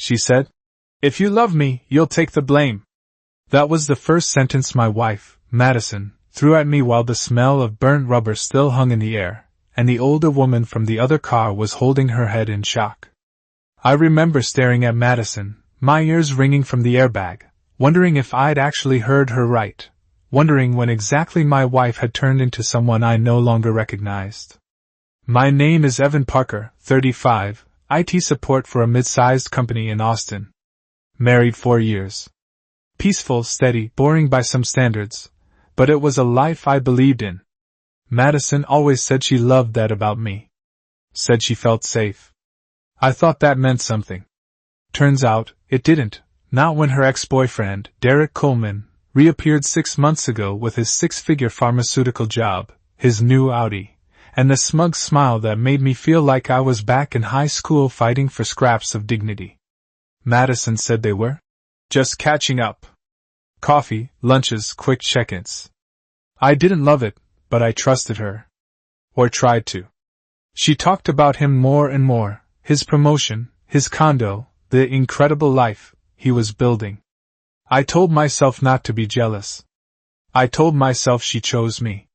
she said. If you love me, you'll take the blame. That was the first sentence my wife, Madison, threw at me while the smell of burnt rubber still hung in the air, and the older woman from the other car was holding her head in shock. I remember staring at Madison, my ears ringing from the airbag, wondering if I'd actually heard her right, wondering when exactly my wife had turned into someone I no longer recognized. My name is Evan Parker, 35, IT support for a mid-sized company in Austin. Married 4 years. Peaceful, steady, boring by some standards, but it was a life I believed in. Madison always said she loved that about me. Said she felt safe. I thought that meant something. Turns out, it didn't, not when her ex-boyfriend, Derek Coleman, reappeared 6 months ago with his 6-figure pharmaceutical job, his new Audi, and the smug smile that made me feel like I was back in high school fighting for scraps of dignity. Madison said they were just catching up. Coffee, lunches, quick check-ins. I didn't love it, but I trusted her. Or tried to. She talked about him more and more, his promotion, his condo, the incredible life he was building. I told myself not to be jealous. I told myself she chose me.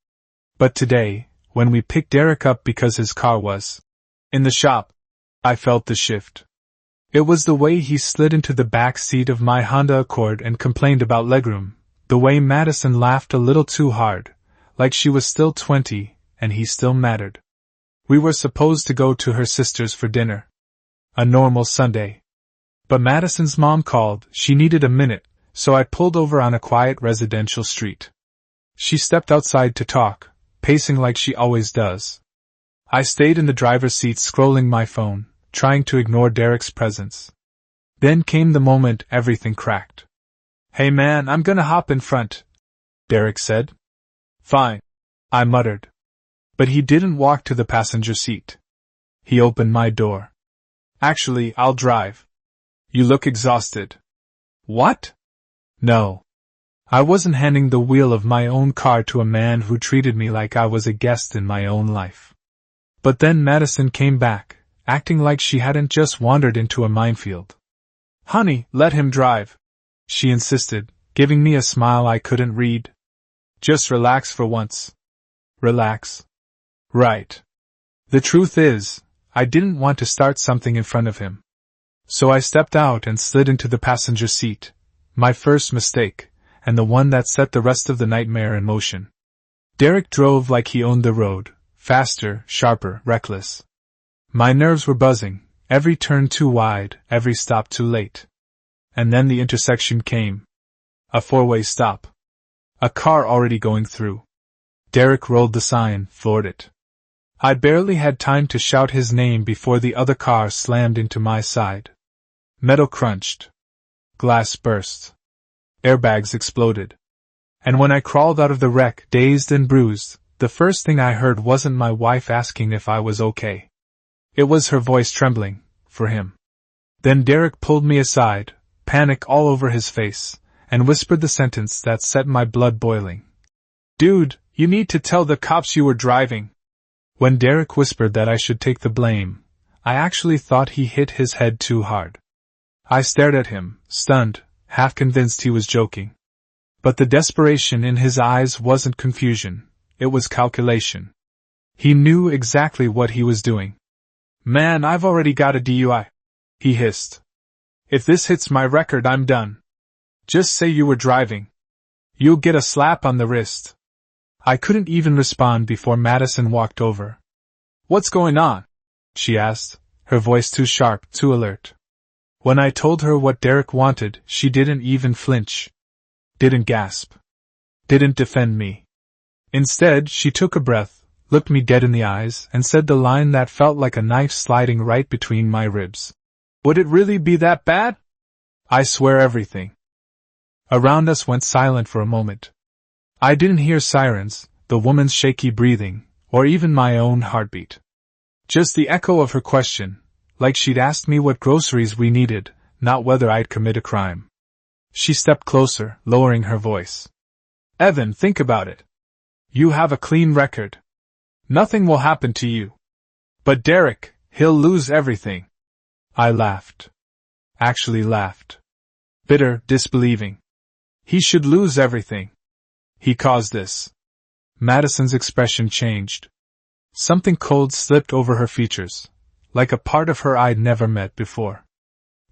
But today, when we picked Derek up because his car was in the shop, I felt the shift. It was the way he slid into the back seat of my Honda Accord and complained about legroom, the way Madison laughed a little too hard, like she was still 20, and he still mattered. We were supposed to go to her sister's for dinner. A normal Sunday. But Madison's mom called, she needed a minute, so I pulled over on a quiet residential street. She stepped outside to talk, pacing like she always does. I stayed in the driver's seat scrolling my phone, trying to ignore Derek's presence. Then came the moment everything cracked. Hey man, I'm gonna hop in front, Derek said. Fine, I muttered. But he didn't walk to the passenger seat. He opened my door. Actually, I'll drive. You look exhausted. What? No. I wasn't handing the wheel of my own car to a man who treated me like I was a guest in my own life. But then Madison came back, acting like she hadn't just wandered into a minefield. Honey, let him drive, she insisted, giving me a smile I couldn't read. Just relax for once. Relax. Right. The truth is, I didn't want to start something in front of him. So I stepped out and slid into the passenger seat, my first mistake, and the one that set the rest of the nightmare in motion. Derek drove like he owned the road, faster, sharper, reckless. My nerves were buzzing, every turn too wide, every stop too late. And then the intersection came. A four-way stop. A car already going through. Derek rolled the sign, floored it. I barely had time to shout his name before the other car slammed into my side. Metal crunched. Glass burst. Airbags exploded. And when I crawled out of the wreck, dazed and bruised, the first thing I heard wasn't my wife asking if I was okay. It was her voice trembling, for him. Then Derek pulled me aside, panic all over his face, and whispered the sentence that set my blood boiling. Dude, you need to tell the cops you were driving. When Derek whispered that I should take the blame, I actually thought he hit his head too hard. I stared at him, stunned, half convinced he was joking. But the desperation in his eyes wasn't confusion, it was calculation. He knew exactly what he was doing. Man, I've already got a DUI, he hissed. If this hits my record, I'm done. Just say you were driving. You'll get a slap on the wrist. I couldn't even respond before Madison walked over. What's going on? She asked, her voice too sharp, too alert. When I told her what Derek wanted, she didn't even flinch. Didn't gasp. Didn't defend me. Instead, she took a breath, looked me dead in the eyes, and said the line that felt like a knife sliding right between my ribs. Would it really be that bad? I swear everything. Around us went silent for a moment. I didn't hear sirens, the woman's shaky breathing, or even my own heartbeat. Just the echo of her question, like she'd asked me what groceries we needed, not whether I'd commit a crime. She stepped closer, lowering her voice. Evan, think about it. You have a clean record. Nothing will happen to you. But Derek, he'll lose everything. I laughed. actually laughed. Bitter, disbelieving. He should lose everything. He caused this. Madison's expression changed. Something cold slipped over her features, like a part of her I'd never met before.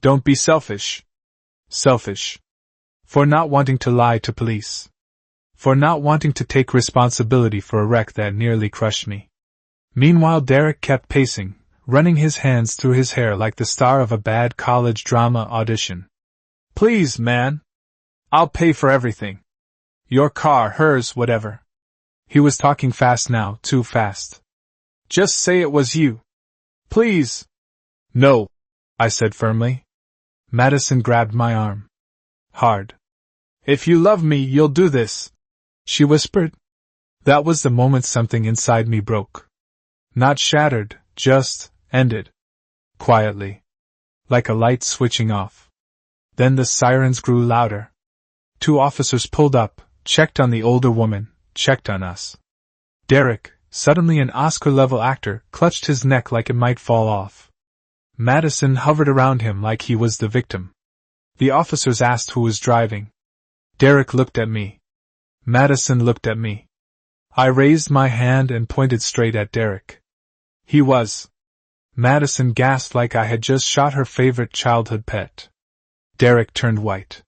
Don't be selfish. Selfish. For not wanting to lie to police. For not wanting to take responsibility for a wreck that nearly crushed me. Meanwhile, Derek kept pacing, running his hands through his hair like the star of a bad college drama audition. Please, man. I'll pay for everything. Your car, hers, whatever. He was talking fast now, too fast. Just say it was you. Please. No, I said firmly. Madison grabbed my arm. Hard. If you love me, you'll do this, she whispered. That was the moment something inside me broke. Not shattered, just ended. Quietly. Like a light switching off. Then the sirens grew louder. 2 officers pulled up, checked on the older woman, checked on us. Derek, suddenly an Oscar-level actor, clutched his neck like it might fall off. Madison hovered around him like he was the victim. The officers asked who was driving. Derek looked at me. Madison looked at me. I raised my hand and pointed straight at Derek. He was. Madison gasped like I had just shot her favorite childhood pet. Derek turned white.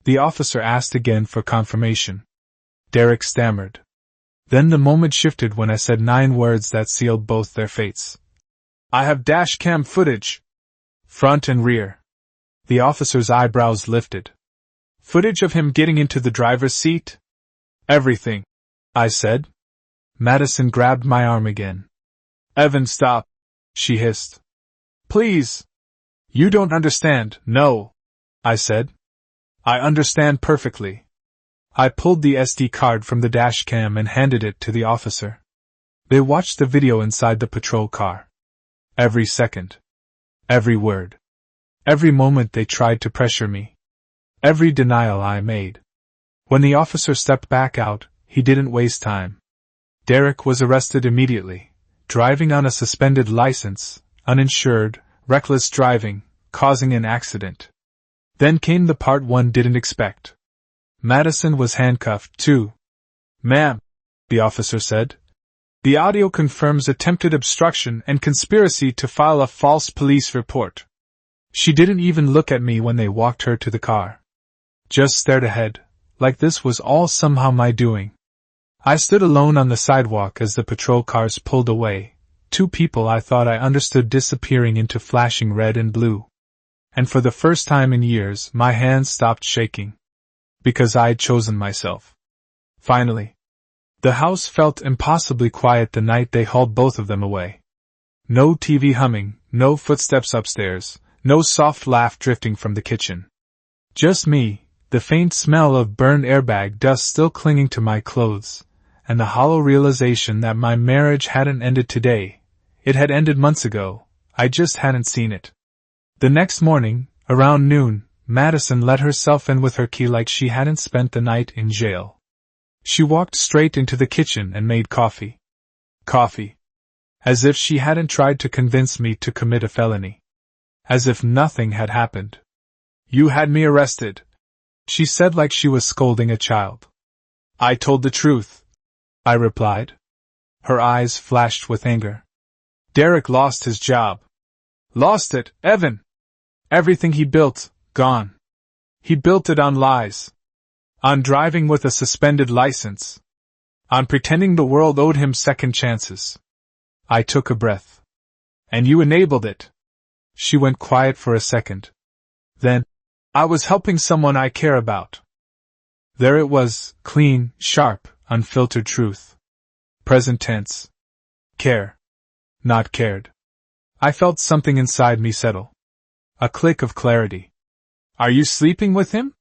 The officer asked again for confirmation. Derek stammered. Then the moment shifted when I said 9 words that sealed both their fates. I have dashcam footage. Front and rear. The officer's eyebrows lifted. Footage of him getting into the driver's seat? Everything, I said. Madison grabbed my arm again. Evan, stop, she hissed. Please. You don't understand, no, I said. I understand perfectly. I pulled the SD card from the dashcam and handed it to the officer. They watched the video inside the patrol car. Every second. Every word. Every moment they tried to pressure me. Every denial I made. When the officer stepped back out, he didn't waste time. Derek was arrested immediately, driving on a suspended license, uninsured, reckless driving, causing an accident. Then came the part one didn't expect. Madison was handcuffed, too. Ma'am, the officer said. The audio confirms attempted obstruction and conspiracy to file a false police report. She didn't even look at me when they walked her to the car. Just stared ahead, like this was all somehow my doing. I stood alone on the sidewalk as the patrol cars pulled away, 2 people I thought I understood disappearing into flashing red and blue. And for the first time in years, my hands stopped shaking. Because I had chosen myself. Finally. The house felt impossibly quiet the night they hauled both of them away. No TV humming, no footsteps upstairs, no soft laugh drifting from the kitchen. Just me, the faint smell of burned airbag dust still clinging to my clothes, and the hollow realization that my marriage hadn't ended today. It had ended months ago, I just hadn't seen it. The next morning, around noon, Madison let herself in with her key like she hadn't spent the night in jail. She walked straight into the kitchen and made coffee. Coffee. As if she hadn't tried to convince me to commit a felony. As if nothing had happened. You had me arrested, she said like she was scolding a child. I told the truth, I replied. Her eyes flashed with anger. Derek lost his job. Lost it, Evan. Everything he built, gone. He built it on lies. On driving with a suspended license. On pretending the world owed him second chances. I took a breath. And you enabled it. She went quiet for a second. Then, I was helping someone I care about. There it was, clean, sharp, unfiltered truth. Present tense. Care. Not cared. I felt something inside me settle. A click of clarity. Are you sleeping with him?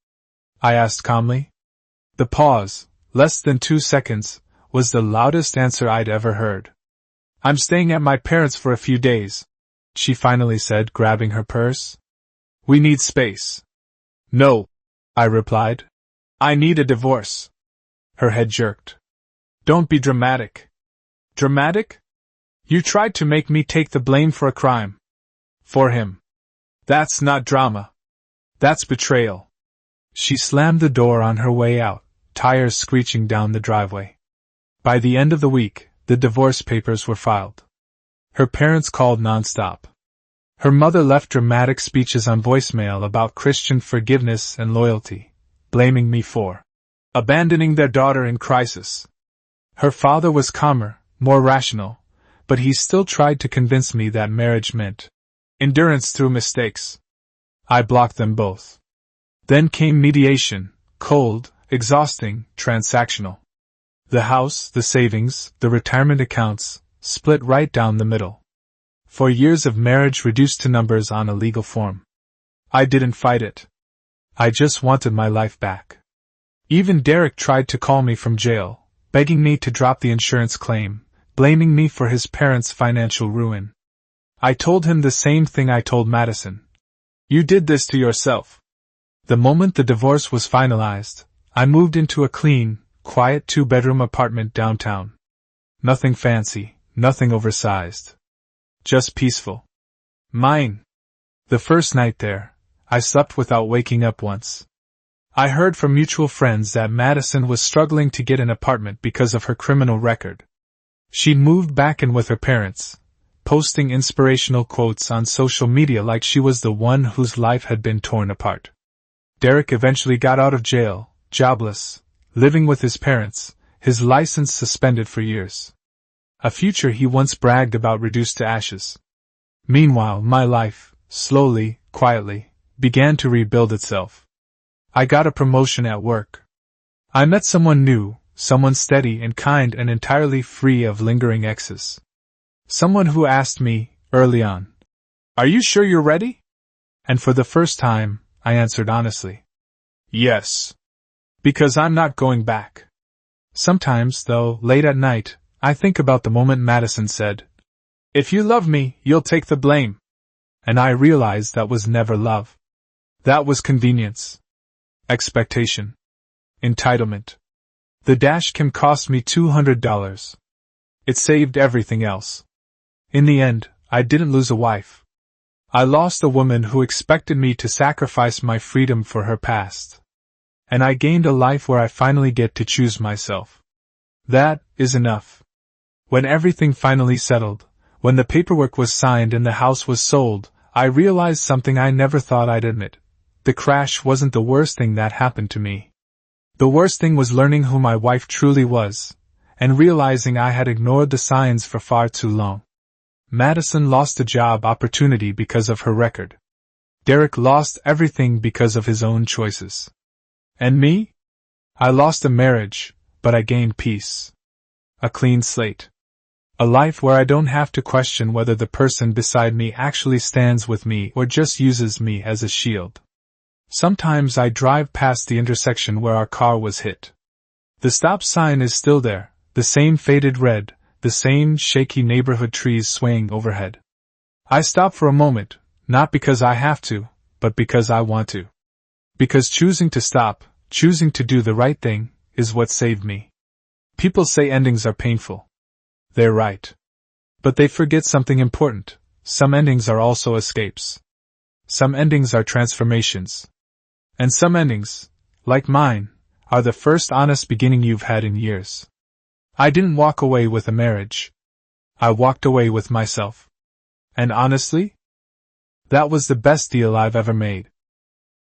I asked calmly. The pause, less than 2 seconds, was the loudest answer I'd ever heard. I'm staying at my parents' for a few days, she finally said, grabbing her purse. We need space. No, I replied. I need a divorce. Her head jerked. Don't be dramatic. Dramatic? You tried to make me take the blame for a crime. For him. That's not drama. That's betrayal. She slammed the door on her way out, tires screeching down the driveway. By the end of the week, the divorce papers were filed. Her parents called nonstop. Her mother left dramatic speeches on voicemail about Christian forgiveness and loyalty, blaming me for abandoning their daughter in crisis. Her father was calmer, more rational, but he still tried to convince me that marriage meant endurance through mistakes. I blocked them both. Then came mediation, cold, exhausting, transactional. The house, the savings, the retirement accounts, split right down the middle. 4 years of marriage reduced to numbers on a legal form. I didn't fight it. I just wanted my life back. Even Derek tried to call me from jail, begging me to drop the insurance claim, blaming me for his parents' financial ruin. I told him the same thing I told Madison. You did this to yourself. The moment the divorce was finalized, I moved into a clean, quiet 2-bedroom apartment downtown. Nothing fancy, nothing oversized. Just peaceful. Mine. The first night there, I slept without waking up once. I heard from mutual friends that Madison was struggling to get an apartment because of her criminal record. She'd moved back in with her parents, posting inspirational quotes on social media like she was the one whose life had been torn apart. Derek eventually got out of jail, jobless, living with his parents, his license suspended for years. A future he once bragged about reduced to ashes. Meanwhile, my life, slowly, quietly, began to rebuild itself. I got a promotion at work. I met someone new, someone steady and kind and entirely free of lingering exes. Someone who asked me, early on, "Are you sure you're ready?" And for the first time, I answered honestly, "Yes." Because I'm not going back. Sometimes, though, late at night, I think about the moment Madison said, "If you love me, you'll take the blame." And I realized that was never love. That was convenience. Expectation. Entitlement. The Dashcam cost me $200. It saved everything else. In the end, I didn't lose a wife. I lost a woman who expected me to sacrifice my freedom for her past. And I gained a life where I finally get to choose myself. That is enough. When everything finally settled, when the paperwork was signed and the house was sold, I realized something I never thought I'd admit. The crash wasn't the worst thing that happened to me. The worst thing was learning who my wife truly was, and realizing I had ignored the signs for far too long. Madison lost a job opportunity because of her record. Derek lost everything because of his own choices. And me? I lost a marriage, but I gained peace. A clean slate. A life where I don't have to question whether the person beside me actually stands with me or just uses me as a shield. Sometimes I drive past the intersection where our car was hit. The stop sign is still there, the same faded red, the same shaky neighborhood trees swaying overhead. I stop for a moment, not because I have to, but because I want to. Because choosing to stop, choosing to do the right thing, is what saved me. People say endings are painful. They're right. But they forget something important. Some endings are also escapes. Some endings are transformations. And some endings, like mine, are the first honest beginning you've had in years. I didn't walk away with a marriage. I walked away with myself. And honestly, that was the best deal I've ever made.